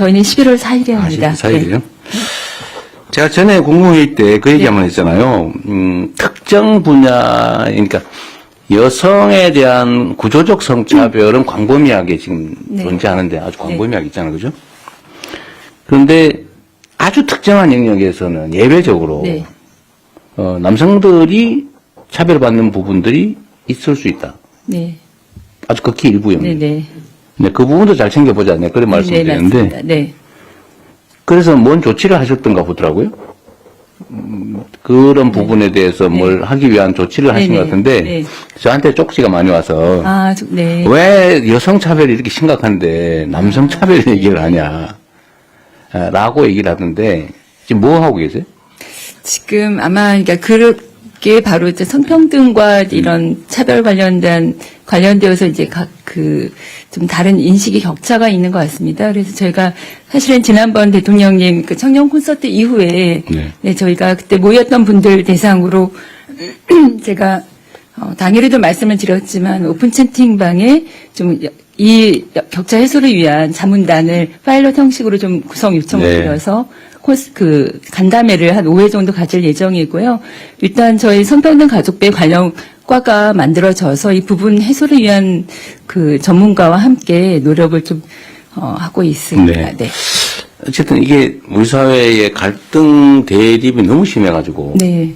저희는 11월 4일에 합니다. 4일이요? 네. 제가 전에 국무회의 때 그 얘기 한번 했잖아요. 특정 분야, 그러니까 여성에 대한 구조적 성차별은 광범위하게 지금 네. 존재하는데 아주 광범위하게 있잖아요. 그죠? 그런데 아주 특정한 영역에서는 예외적으로 네. 남성들이 차별받는 부분들이 있을 수 있다. 네. 아주 극히 일부 영역. 네네. 네, 그 부분도 잘 챙겨보자. 네, 그런 말씀드리는데. 맞습니다. 네. 그래서 뭔 조치를 하셨던가 보더라고요. 그런 부분에 대해서 뭘 하기 위한 조치를 하신 네네. 것 같은데, 네. 저한테 쪽지가 많이 와서, 네. 왜 여성차별이 이렇게 심각한데 남성차별 얘기를 하냐, 라고 얘기를 하던데, 지금 뭐 하고 계세요? 지금 아마 그러니까 그게 바로 이제 성평등과 이런 차별 관련되어서 이제 좀 다른 인식의 격차가 있는 것 같습니다. 그래서 저희가 사실은 지난번 대통령님 그 청년 콘서트 이후에 네, 저희가 그때 모였던 분들 대상으로 제가 당일에도 말씀을 드렸지만 오픈 채팅방에 좀 이 격차 해소를 위한 자문단을 파일럿 형식으로 좀 구성 요청을 네. 드려서 간담회를 한 5회 정도 가질 예정이고요. 일단 저희 성평등 가족배 관련 과가 만들어져서 이 부분 해소를 위한 그 전문가와 함께 노력을 좀 하고 있습니다. 네. 어쨌든 이게 우리 사회의 갈등 대립이 너무 심해가지고 네.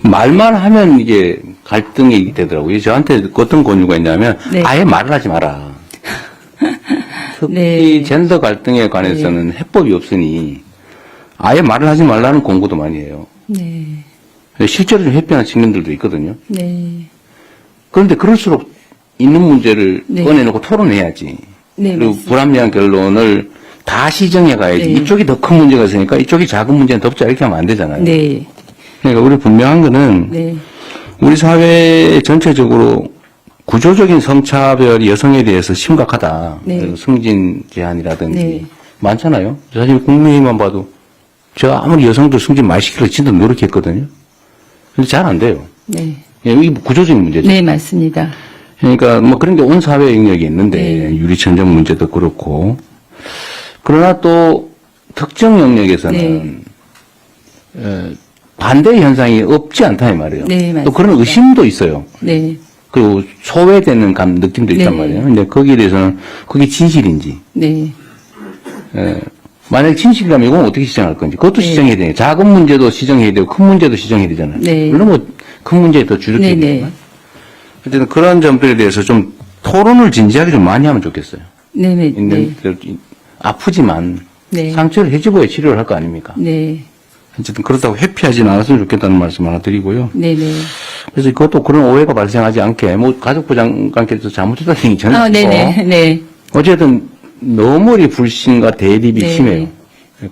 말만 하면 이게 갈등이 되더라고요. 저한테 어떤 권유가 있냐면 네. 아예 말을 하지 마라. 특히 네. 젠더 갈등에 관해서는 해법이 없으니 아예 말을 하지 말라는 권고도 많이 해요. 네. 실제로 좀 회피하는 측면들도 있거든요. 네. 그런데 그럴수록 있는 문제를 네. 꺼내놓고 토론해야지. 네, 그리고 맞습니다. 불합리한 결론을 다 시정해 가야지. 네. 이쪽이 더 큰 문제가 있으니까 이쪽이 작은 문제는 덮자 이렇게 하면 안 되잖아요. 네. 그러니까 우리 분명한 거는 네. 우리 사회 전체적으로 구조적인 성차별이 여성에 대해서 심각하다. 네. 그리고 승진 제한이라든지 네. 많잖아요. 사실 국민의힘만 봐도 제가 아무리 여성들 승진 많이 시키려고 진짜 노력했거든요. 근데 잘 안 돼요. 네. 이게 구조적인 문제죠. 네, 맞습니다. 그러니까 뭐 그런 게 온 사회 영역이 있는데 네. 유리천정 문제도 그렇고 그러나 또 특정 영역에서는 반대 현상이 없지 않다 이 말이에요. 네, 또 맞습니다. 그런 의심도 있어요. 네. 그리고 소외되는 느낌도 있단 네. 말이에요. 근데 거기에 대해서는 그게 진실인지 네. 만약 진실이라면 이건 어떻게 시정할 건지 그것도 네. 시정해야 돼요. 작은 문제도 시정해야 되고 큰 문제도 시정해야 되잖아요. 네. 물론 뭐 큰 문제에 더 주력해야 네, 네. 되지만 어쨌든 그런 점들에 대해서 좀 토론을 진지하게 좀 많이 하면 좋겠어요. 네, 네. 있는 아프지만 네. 상처를 해집어야 치료를 할 거 아닙니까? 네. 어쨌든 그렇다고 회피하지는 않았으면 좋겠다는 말씀 하나 드리고요. 네, 네. 그래서 그것도 그런 오해가 발생하지 않게 뭐 가족부 장관께서 잘못했다는 얘기 전혀 없고 네, 네. 네. 어쨌든 너무 이 불신과 대립이 네. 심해요.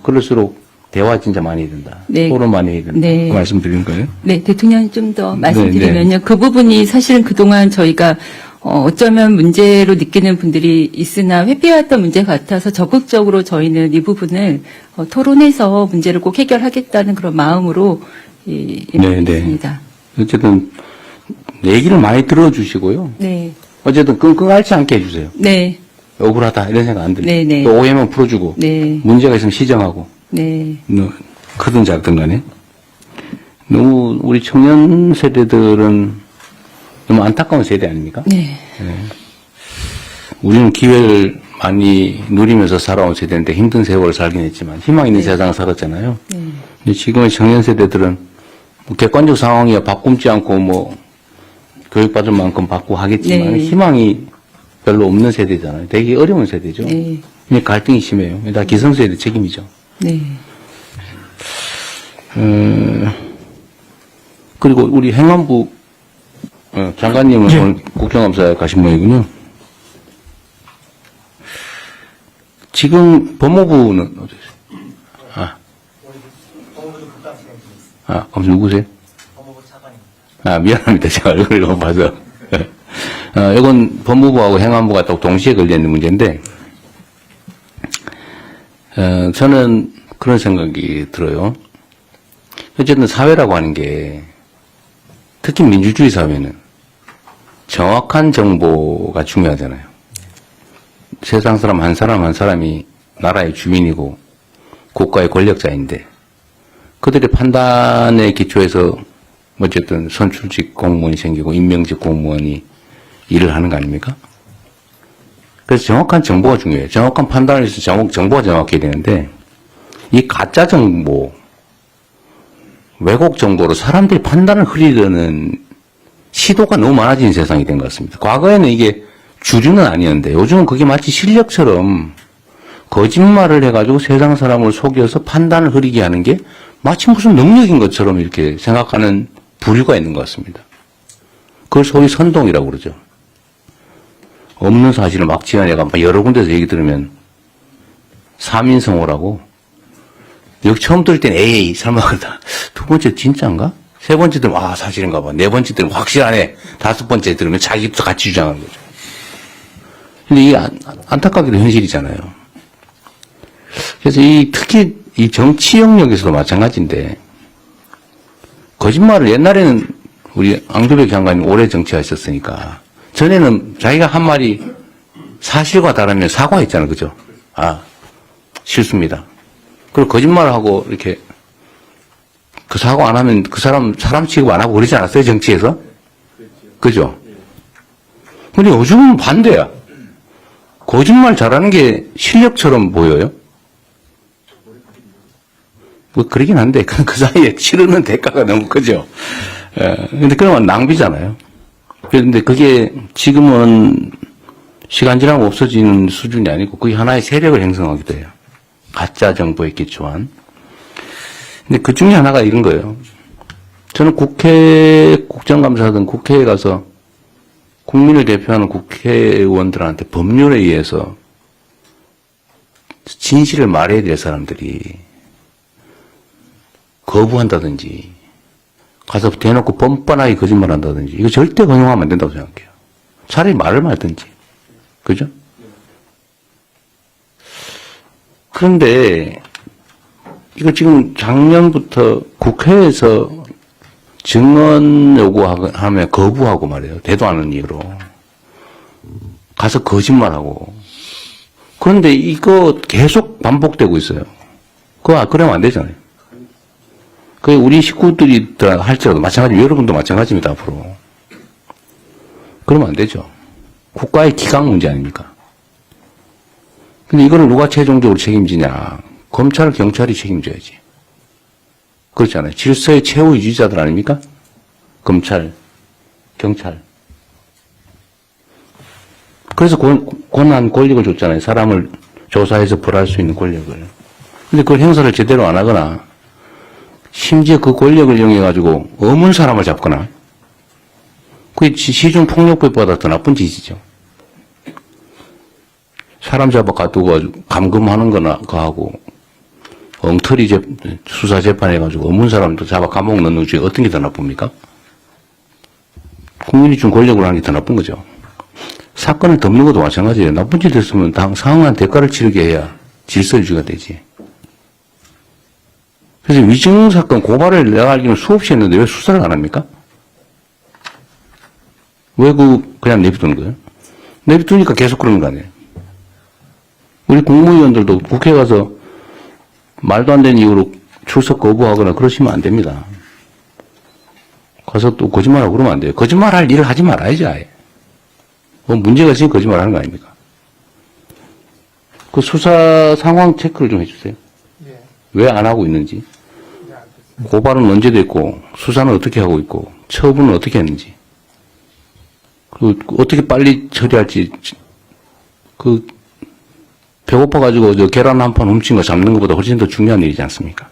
그럴수록 대화 진짜 많이 해야 된다. 네. 토론 많이 해야 된다. 네. 그 말씀드리는 거예요. 네, 대통령 좀 더 네, 말씀드리면요. 그 부분이 사실은 그동안 저희가 어쩌면 문제로 느끼는 분들이 있으나 회피해왔던 문제 같아서 적극적으로 저희는 이 부분을 토론해서 문제를 꼭 해결하겠다는 그런 마음으로 임하겠습니다. 어쨌든 얘기를 많이 들어주시고요. 네. 어쨌든 끙끙 앓지 않게 해주세요. 네. 억울하다 이런 생각 안 들고 네, 네. 또 오해만 풀어주고 네. 문제가 있으면 시정하고 네. 크든 작든 간에 너무 우리 청년 세대들은 너무 안타까운 세대 아닙니까? 네. 우리는 기회를 많이 누리면서 살아온 세대인데 힘든 세월을 살긴 했지만 희망 있는 세상을 살았잖아요. 네. 근데 지금의 청년 세대들은 뭐 객관적 상황이야 바꿈지 않고 뭐 교육받을 만큼 받고 하겠지만 네. 희망이 별로 없는 세대잖아요. 되게 어려운 세대죠. 네. 근데 갈등이 심해요. 다 기성세대 책임이죠. 네. 그리고 우리 행안부 장관님은 오늘 국정감사에 가신 모양이군요. 지금 법무부는 어디 있어요? 검사 누구세요? 법무부 차관입니다. 미안합니다. 제가 얼굴을 못 봐서. 이건 법무부하고 행안부가 또 동시에 걸려있는 문제인데, 저는 그런 생각이 들어요. 어쨌든 사회라고 하는 게, 특히 민주주의 사회는 정확한 정보가 중요하잖아요. 세상 사람 한 사람이 나라의 주민이고 국가의 권력자인데 그들의 판단에 기초해서 어쨌든 선출직 공무원이 생기고 임명직 공무원이 일을 하는 거 아닙니까? 그래서 정확한 정보가 중요해요. 정확한 판단을 해서 정보가 정확해야 되는데 이 가짜 정보, 왜곡 정보로 사람들이 판단을 흐리려는 시도가 너무 많아진 세상이 된 것 같습니다. 과거에는 이게 주류는 아니었는데 요즘은 그게 마치 실력처럼 거짓말을 해가지고 세상 사람을 속여서 판단을 흐리게 하는 게 마치 무슨 능력인 것처럼 이렇게 생각하는 부류가 있는 것 같습니다. 그걸 소위 선동이라고 그러죠. 없는 사실을 막 지어내가 여러 군데서 얘기 들으면 사민성호라고 여기 처음 들을 땐 에이 설마 그러다 두 번째 진짜인가? 세 번째 들으면 아 사실인가 봐. 네 번째 들으면 확실하네. 다섯 번째 들으면 자기도 같이 주장하는 거죠. 근데 이게 안타깝게도 현실이잖아요. 그래서 특히 이 정치 영역에서도 마찬가지인데 거짓말을 옛날에는 우리 앙두백 장관님 오래 정치하셨으니까 전에는 자기가 한 말이 사실과 다르면 사과했잖아요. 그죠? 아, 실수입니다. 그리고 거짓말을 하고 이렇게 그 사과 안 하면 그 사람 취급 안 하고 그러지 않았어요? 정치에서? 그죠? 근데 요즘은 반대야. 거짓말 잘하는 게 실력처럼 보여요? 뭐, 그러긴 한데, 그 사이에 치르는 대가가 너무 크죠? 예, 근데 그러면 낭비잖아요. 그런데 그게 지금은 시간 지나고 없어지는 수준이 아니고 그게 하나의 세력을 형성하기도 해요. 가짜 정보에 기초한. 근데 그 중에 하나가 이런 거예요. 저는 국정감사든 국회에 가서 국민을 대표하는 국회의원들한테 법률에 의해서 진실을 말해야 될 사람들이 거부한다든지 가서 대놓고 뻔뻔하게 거짓말한다든지 이거 절대 허용하면 안 된다고 생각해요. 차라리 말을 말든지. 그죠? 그런데 이거 지금 작년부터 국회에서 증언 요구하면 거부하고 말이에요. 대도 않은 이유로. 가서 거짓말하고. 그런데 이거 계속 반복되고 있어요. 그러면 안 되잖아요. 그 우리 식구들이 할지라도 마찬가지, 여러분도 마찬가지입니다, 앞으로. 그러면 안 되죠. 국가의 기강 문제 아닙니까? 근데 이거를 누가 최종적으로 책임지냐. 검찰, 경찰이 책임져야지. 그렇잖아요. 질서의 최후 유지자들 아닙니까? 검찰, 경찰. 그래서 권한, 권력을 줬잖아요. 사람을 조사해서 벌할 수 있는 권력을. 근데 그걸 행사를 제대로 안 하거나, 심지어 그 권력을 이용해가지고 어문 사람을 잡거나, 그게 시중폭력법보다 더 나쁜 짓이죠. 사람 잡아 가두고 감금하는 거나, 그거 하고, 엉터리 수사 재판해가지고 어문 사람도 잡아 감옥 넣는 것 중에 어떤 게 더 나쁩니까? 국민이 준 권력으로 하는 게 더 나쁜 거죠. 사건을 덮는 것도 마찬가지예요. 나쁜 짓 했으면 상응한 대가를 치르게 해야 질서 유지가 되지. 그래서 위증 사건 고발을 내가 알기로는 수없이 했는데 왜 수사를 안 합니까? 왜 그냥 내비두는 거예요? 내비두니까 계속 그러는 거 아니에요? 우리 국무위원들도 국회 가서 말도 안 되는 이유로 출석 거부하거나 그러시면 안 됩니다. 가서 또 거짓말하고 그러면 안 돼요. 거짓말할 일을 하지 말아야지, 아예. 뭐 문제가 있으니 거짓말하는 거 아닙니까? 그 수사 상황 체크를 좀 해주세요. 네. 왜 안 하고 있는지. 고발은 언제 됐고, 수사는 어떻게 하고 있고, 처분은 어떻게 했는지. 그리고 어떻게 빨리 처리할지, 배고파가지고 계란 한 판 훔친 거 잡는 것보다 훨씬 더 중요한 일이지 않습니까?